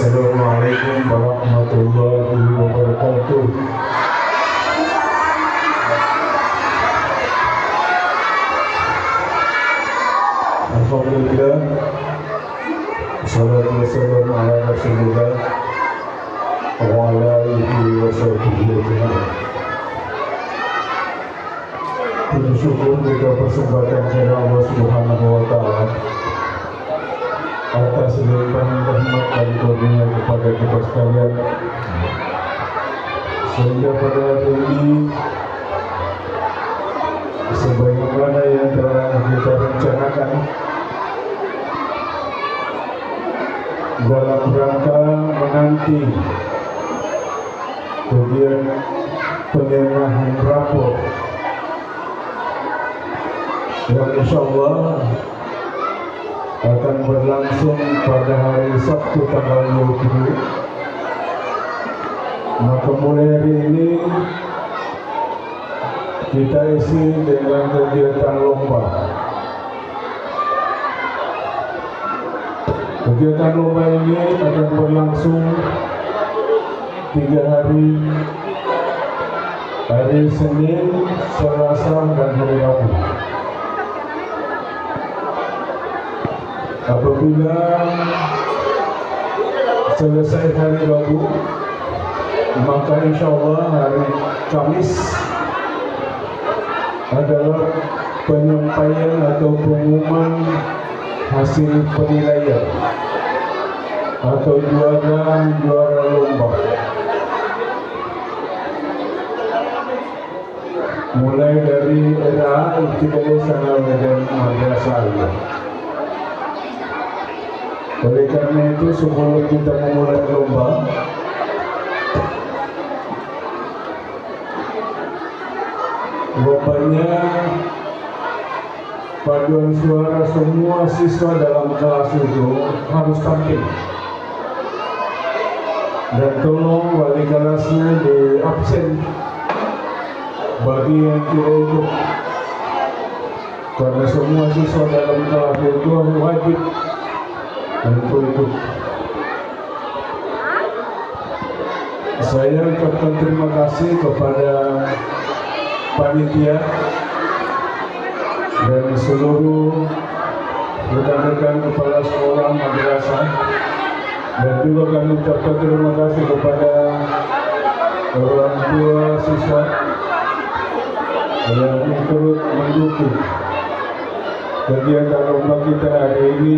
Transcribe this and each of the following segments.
Assalamualaikum warahmatullahi wabarakatuh. Alhamdulillah, salatu wassalamu ala rasulillah wa ala alihi wa sahbihi ajma'in. Puji syukur kita persembahkan kepada Allah Subhanahu wa Ta'ala atas limpahan rahmat dan karunia kepada kita sekalian, sehingga pada hari ini sebagaimana yang telah kita rencanakan dalam rangka menanti kemudian pendengahan rapor yang insyaallah akan berlangsung pada hari Sabtu tanggal 20. Maka mulai hari ini kita isi dengan kegiatan lomba. Kegiatan lomba ini akan berlangsung 3 hari, hari Senin, Selasa, dan hari Rabu. Apabila selesai hari Rabu, maka insyaallah hari Kamis adalah penyampaian atau pengumuman hasil penilaian atau juara lomba. Mulai dari era ibtidaiyah sanawiyah dan madrasah. Oleh karena itu, sebelum kita memulai lomba, lombanya paduan suara semua siswa dalam kelas itu harus tampil. Dan tolong wali kelasnya di absen bagi yang tidak ikut, karena semua siswa dalam kelas itu wajib untuk ikut. Saya ucapkan terima kasih kepada panitia dan seluruh rekan-rekan kepala sekolah madrasah, dan juga kami ucapkan terima kasih kepada orang tua siswa yang turut mendukung kegiatan lomba kita hari ini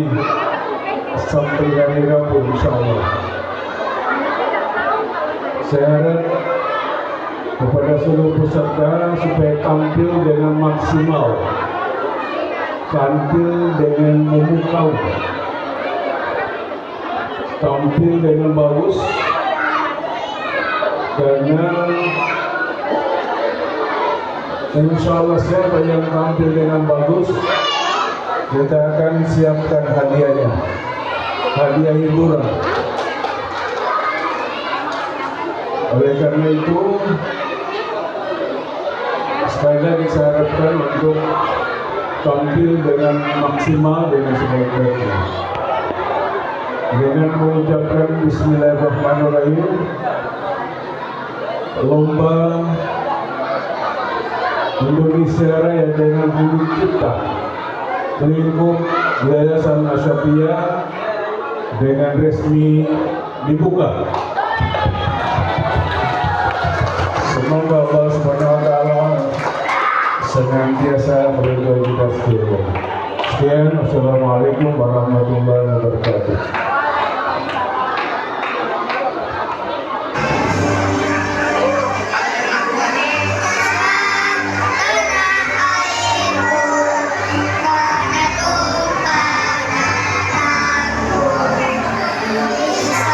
sampai hari Rabu insyaallah. Saya harap kepada seluruh peserta supaya tampil dengan maksimal, tampil dengan memukau, tampil dengan bagus, karena insyaallah siapa yang tampil dengan bagus, kita akan siapkan hadiahnya, hadiah hiburan. Oleh karena itu, sekali lagi saya harapkan untuk tampil dengan maksimal, dengan sebaik-baiknya. Dengan mengucapkan Bismillahirrahmanirrahim, lomba Indonesia Raya dengan Budi Cipta lingkup Yayasan Asyafiyah dengan resmi dibuka. Semoga Allah Subhanahu wa Ta'ala senantiasa melindungi kita sekalian. Sekian, Assalamualaikum warahmatullahi wabarakatuh. Indonesia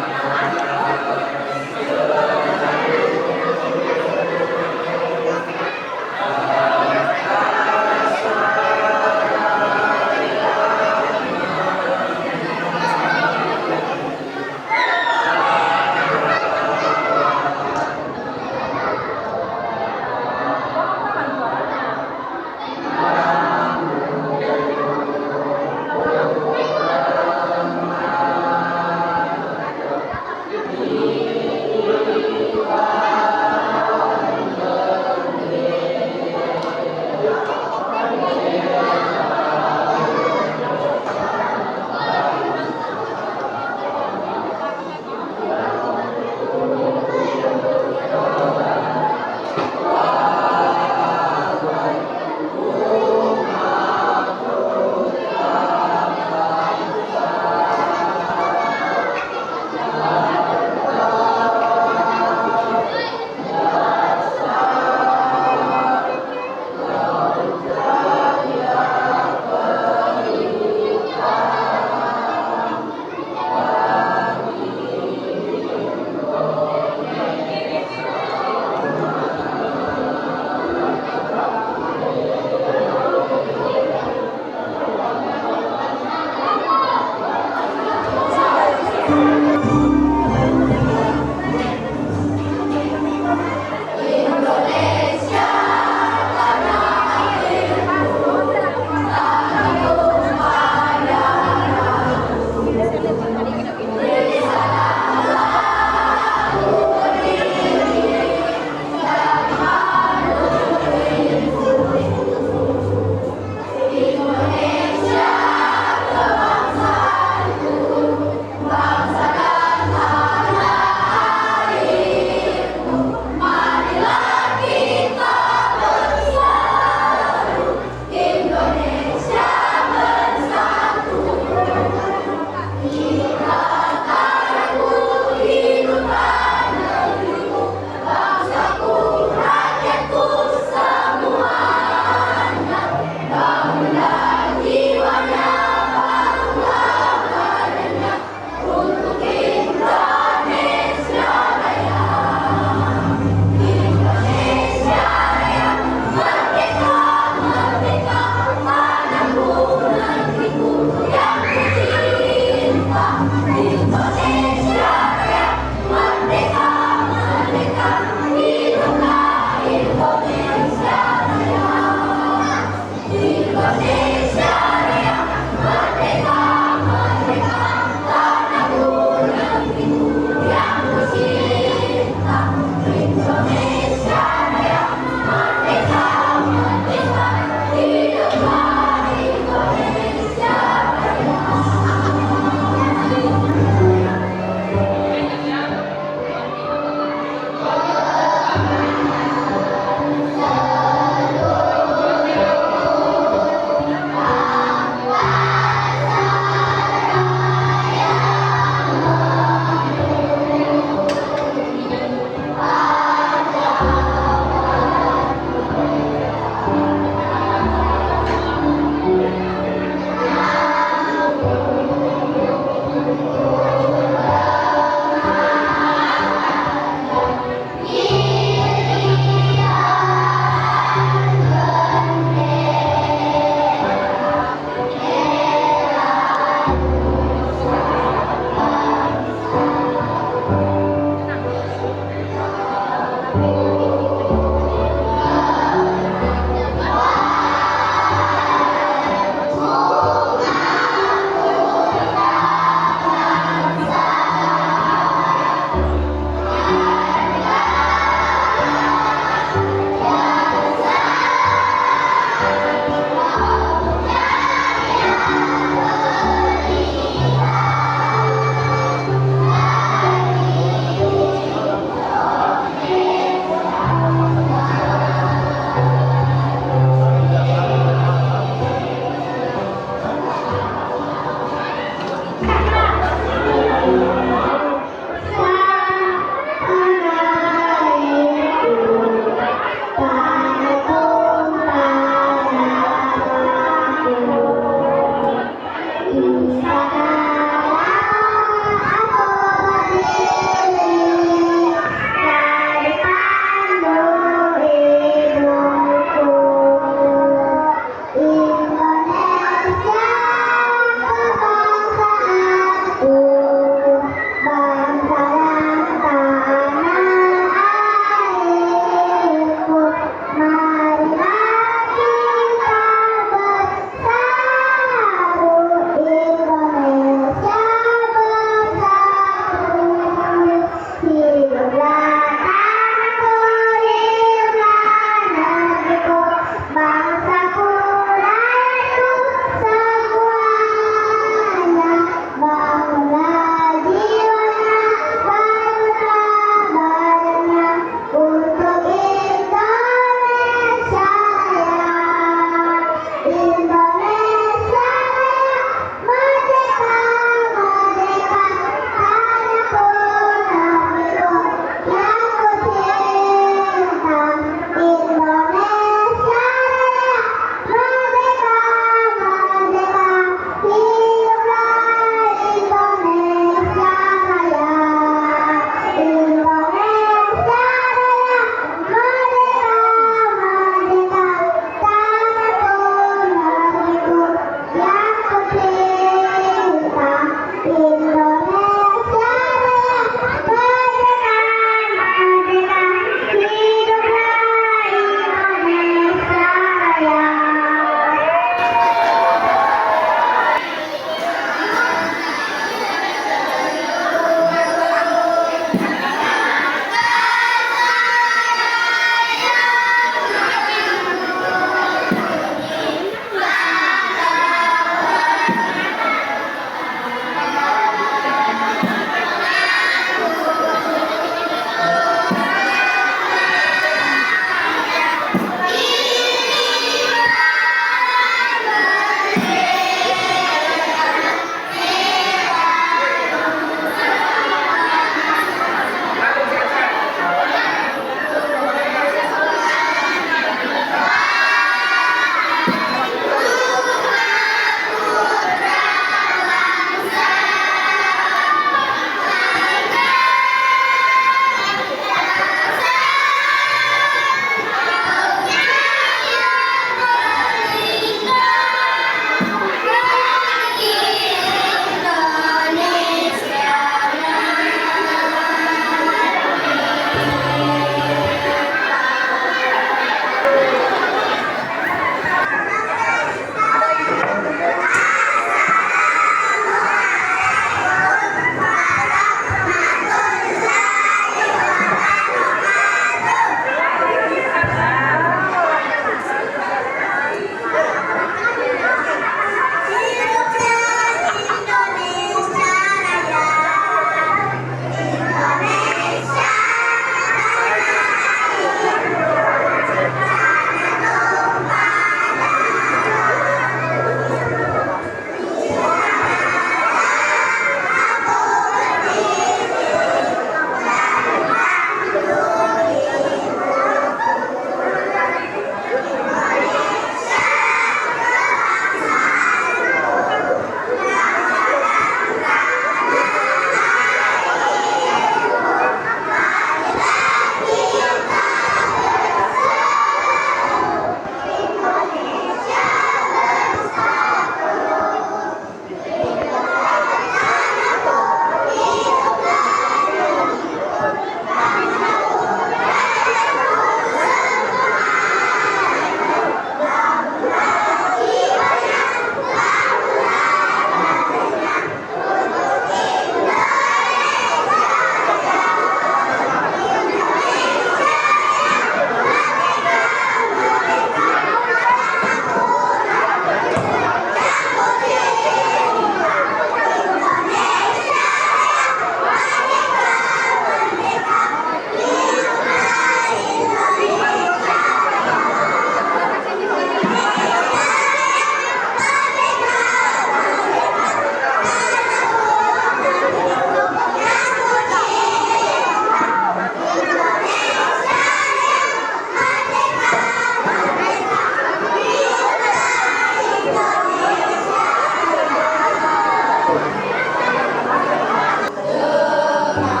Amen.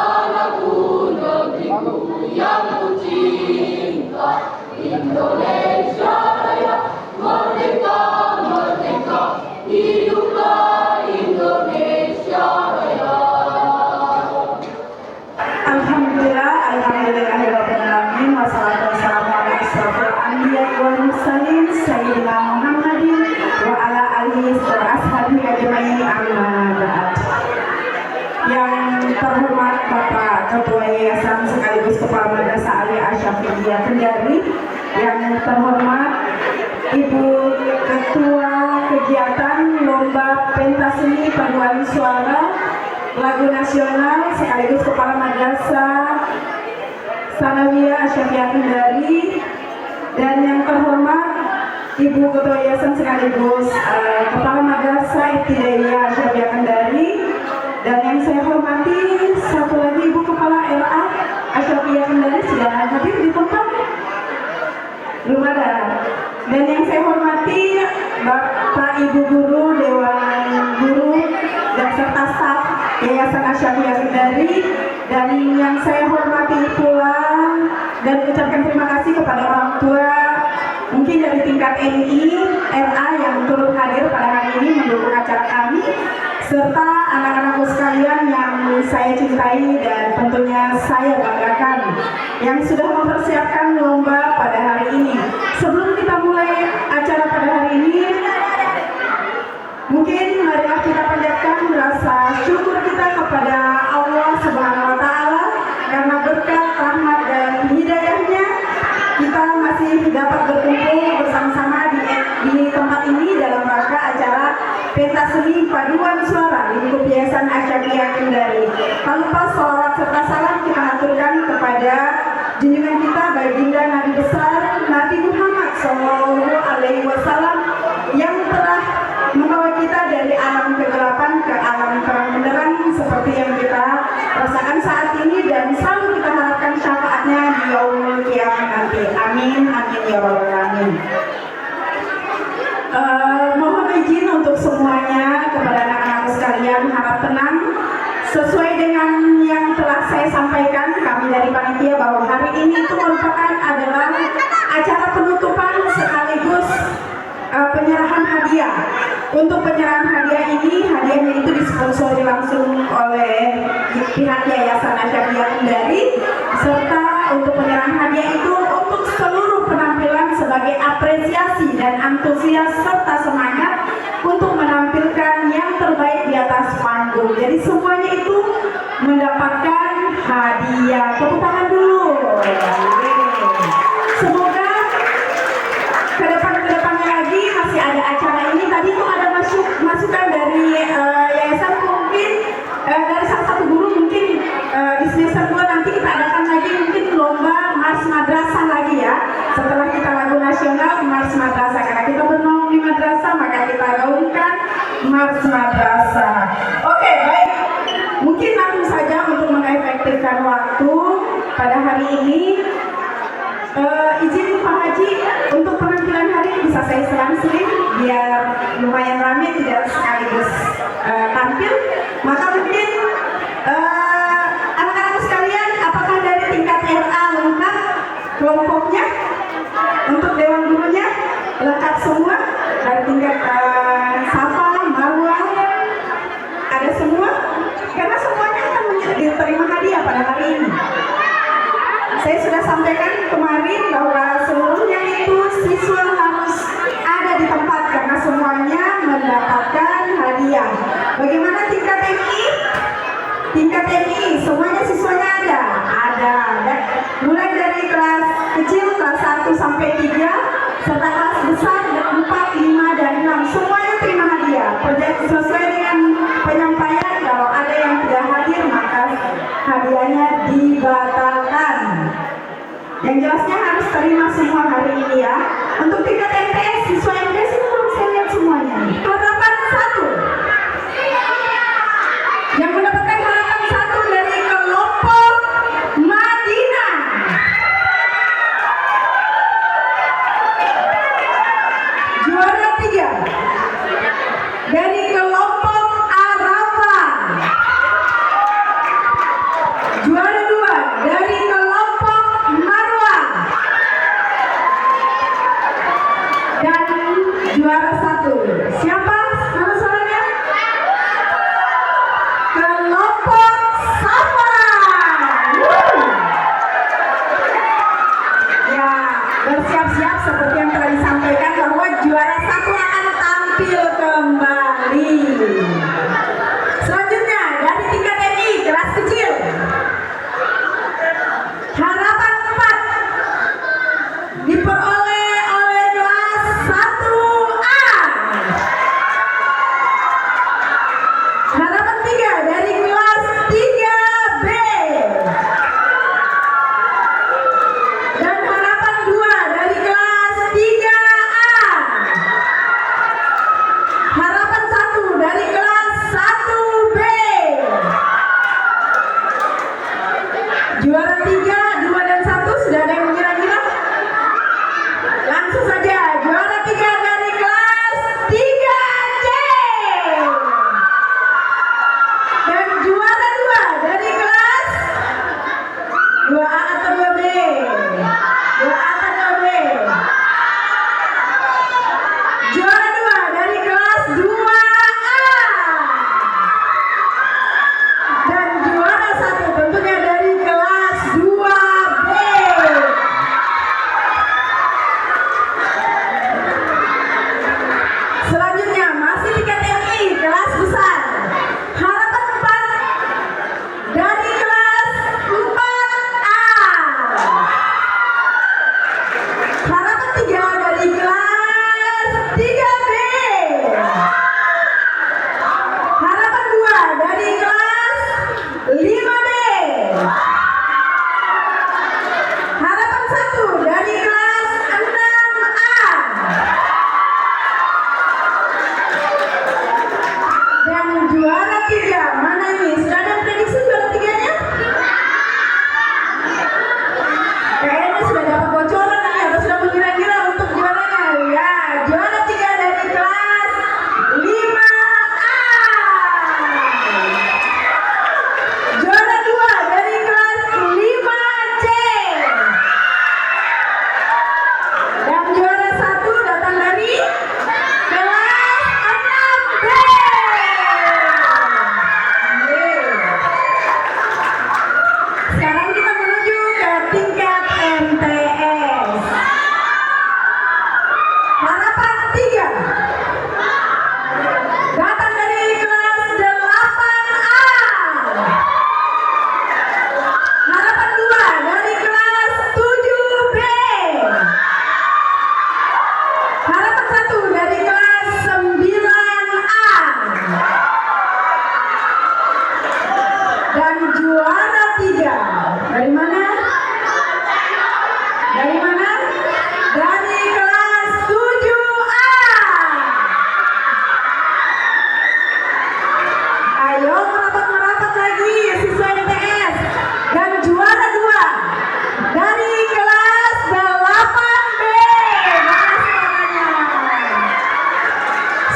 tanahku negeriku yang kucinta, Indonesia Raya, merdeka, merdeka, hiduplah Indonesia Raya. Alhamdulillah, alhamdulillahirrahmanirrahim, wassalatu wassalamu ala asyrafil anbiya wal mursalin sayyidina Muhammadin wa ala alihi wa ashabihi ajmain, amma ba'd. Yang terhormat Bapak Ketua Yayasan sekaligus Kepala Madrasah Aliyah Asy-Syafi'iyah Kendari, yang terhormat Ibu Ketua Kegiatan Lomba Pentas Seni Paduan Suara Lagu Nasional sekaligus Kepala Madrasah Sanawiyah Asy-Syafi'iyah Kendari, dan yang terhormat Ibu Ketua Yayasan sekaligus Kepala Madrasah Ibtidaiyah Asy-Syafi'iyah Kendari, dan yang saya hormati satu lagi Ibu Kepala LA Asy-Syafi'iyah Kendari sudah hadir di tempat? Belum ada. Dan yang saya hormati Bapak Ibu Guru, Dewan Guru, dan serta staf Yayasan Asy-Syafi'iyah Kendari, dan yang saya hormati pula dan ucapkan terima kasih kepada orang tua mungkin dari tingkat NI, RA yang turut hadir pada hari ini mendukung acara kami, serta anak-anakku sekalian yang saya cintai dan tentunya saya banggakan yang sudah mempersiapkan lomba pada hari ini. Sebelum kita mulai acara pada hari ini, mungkin marilah kita panjatkan rasa syukur kita kepada Allah Subhanahu wa Ta'ala karena berkat, rahmat, dan hidayahnya kita masih dapat berkumpul bersama-sama di tempat ini dalam rangka acara pentas seni paduan suara lingkup Yayasan Asy-Syafi'iyah Kendari. Tak lupa sholawat serta salam kita aturkan kepada junjungan kita baginda Nabi besar Nabi Muhammad SAW yang telah membawa kita dari alam kegelapan ke alam terang benderang seperti yang kita rasakan saat ini, dan selalu kita harapkan syafaatnya di yaumul qiyamah nanti. Amin, amin ya rabbal alamin. Mohon izin untuk semuanya kepada anak-anakku sekalian, harap tenang sesuai dengan yang telah saya sampaikan kami dari panitia bahwa hari ini itu merupakan adalah acara penutupan sekaligus penyerahan hadiah. Untuk penyerahan hadiah ini, hadiahnya itu disponsori langsung oleh pihak Yayasan Asy-Syafi'iyah Kendari, serta untuk penyerahan hadiah itu untuk seluruh penampilan sebagai apresiasi dan antusias serta semangat untuk menampilkan yang terbaik di atas panggung. Jadi semuanya itu mendapatkan hadiah. Tepuk tangan dulu. Semoga kedepannya lagi masih ada acara ini. Tadi tuh ada masukan dari yayasan, mungkin dari salah satu guru, mungkin di semester 2 nanti kita adakan lagi mungkin lomba Mars Madrasah lagi ya. Setelah kita lagu nasional Mars Madrasah, karena kita bernaung di madrasah maka kita gaungkan Mars Madrasah. Oke, baik. Mungkin langsung saja untuk mengefektifkan waktu pada hari ini. Izin Pak Haji untuk penampilan hari ini bisa saya selang-seling biar lumayan ramai tidak sekaligus tampil. Maka mungkin anak-anak sekalian, apakah dari tingkat RA lengkap kelompoknya? Untuk dewan gurunya lengkap semua? Dari tingkat Safa, Marwah ada semua? Karena semuanya akan diterima hadiah pada hari ini. Saya sudah sampaikan kemarin bahwa seluruhnya itu siswa harus ada di tempat karena semuanya mendapatkan hadiah. Bagaimana tingkat MI? Tingkat MI semuanya siswanya ada. Ada. Mulai dari kelas kecil kelas 1 sampai 3 serta kelas besar 4, 5 dan 6 semuanya terima hadiah. Sesuai dengan penyampaian, kalau ada yang tidak hadir maka hadiahnya dibatalkan. Yang jelasnya harus terima semua hari ini ya. Untuk tingkat MTS, siswa MTS itu belum saya lihat semuanya. Harapan 1 yang mendapatkan harapan 1 dari kelompok Madinah. Juara 3 dari kelompok Arafah. 3, 2 dan 1 sudah ada yang mengira-ngira? Langsung saja juara 3 dari kelas 3C dan juara 2 dari kelas 2A atau 2B? 2A atau 2B? Juara 2 dari kelas 2A dan juara 1 tentunya dari kelas 2B. Selanjutnya masih tiket MI kelas besar. Harapan 4 dari kelas 4A. Harapan 3 dari kelas 3B. Harapan 2 dari kelas 5B. Harapan 1 dari kelas 6A. Dan juara 3 mana ini? Sudah ada prediksi juara 3-nya? Kayaknya sudah dapat bocoran nih atau sudah mengira-ngira untuk juaranya. Ya, juara 3 dari kelas 5A. Juara 2 dari kelas 5C. Dan juara 1 datang dari kelas 6B. Sekarang kita menuju ke tingkat MTS. Harapan 3 datang dari kelas 8A. Harapan 2 dari kelas 7B. Harapan 1 dari kelas 9A. Dan juara 3 dari mana? Dari mana? Dari kelas 7A. Ayo merapat lagi siswa MTS. Dan juara 2 dari kelas 8B. Mana semuanya?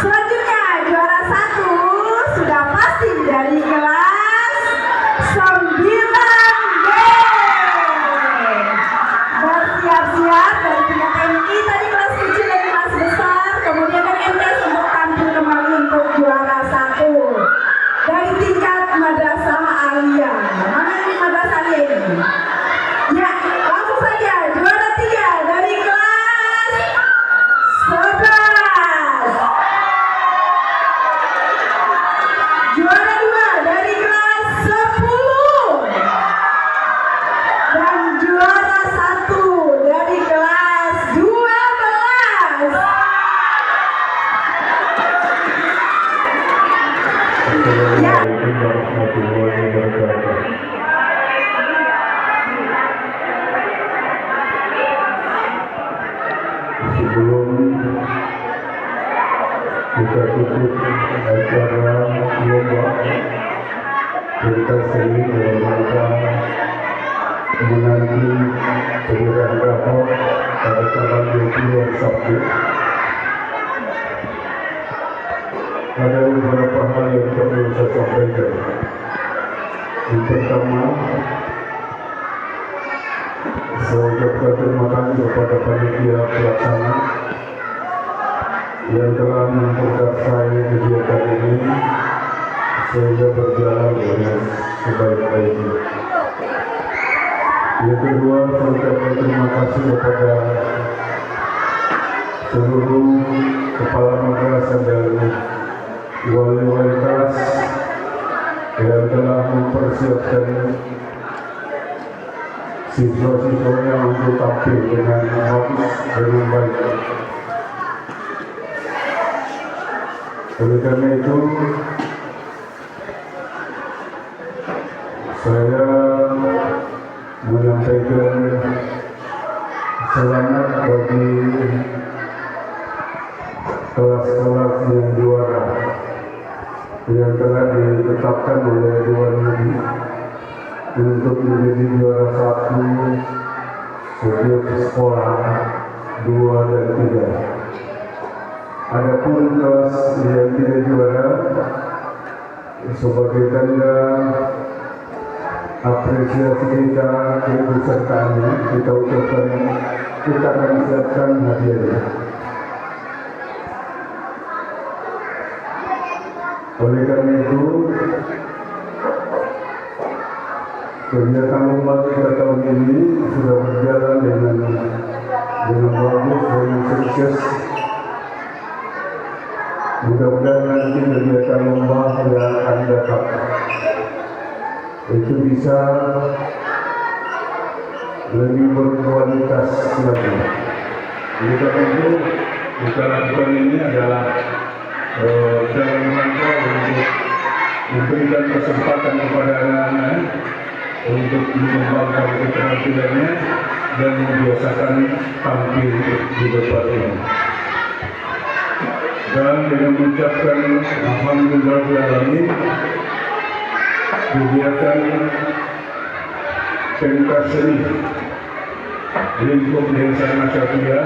Selanjutnya juara 1 sudah pasti dari kelas 9B. Bersiap-siap dari tingkat MI tadi kelas kecil dan kelas besar, kemudian dari MTS untuk tampil kembali untuk juara 1 dari tingkat madrasah aliyah. Mana ini madrasah aliyah ini? Ya, langsung saja juara 3 dari kelas 11. Juara 2 dari kelas 10. Dan juara 1 dari kelas 12. Assalamualaikum warahmatullahi wabarakatuh. Sebelum kita tutup acara lomba, kita sering dalam rangka menanti pemberian rapor pada tanggal 20 hari Sabtu. Ada beberapa hal yang perlu saya sampaikan. Yang pertama, saya ucapkan terima kasih kepada panitia pelaksana yang telah memperkarsai kegiatan ini sehingga berjalan dengan sebaik-baiknya. Yang kedua, saya ucapkan terima kasih kepada seluruh kepala madrasah dan wali-wali kelas yang telah mempersiapkan siswa-siswanya untuk tampil dengan bagus dan baik. Oleh karena itu, saya menyampaikan selamat bagi kelas-kelas yang juara yang telah ditetapkan oleh Dewan Negeri untuk menjadi juara 1 setiap sekolah 2 dan 3. Adapun kelas yang tidak juara, sebagai tanda apresiasi kita keikutsertaannya, kita akan siapkan hadiahnya. Oleh karena itu, kegiatan lomba kita tahun ini sudah berjalan dengan bagus, dengan sukses. Mudah-mudahan nanti kegiatan lomba yang akan datang itu bisa lebih berkualitas lagi. Oleh karena itu, kita lakukan ini adalah dalam rangka untuk memberikan kesempatan kepada anak-anak untuk mengembangkan keterampilannya dan membiasakan tampil di depan ini. Dan dengan mengucapkan alhamdulillahirrahmanirrahim, kegiatan pentas seni lingkup Desa Nasabia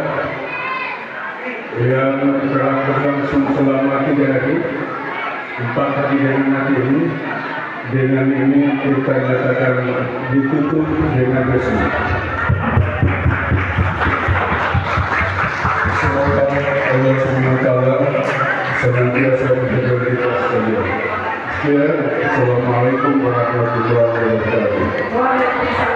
yang telah berlangsung selama 3 hari, 4 hari dengan nanti ini, dengan ini kita nyatakan ditutup dengan resmi. Semoga Allah SWT senantiasa menjaga kita sekalian. Assalamualaikum warahmatullahi wabarakatuh. Waalaikumsalam.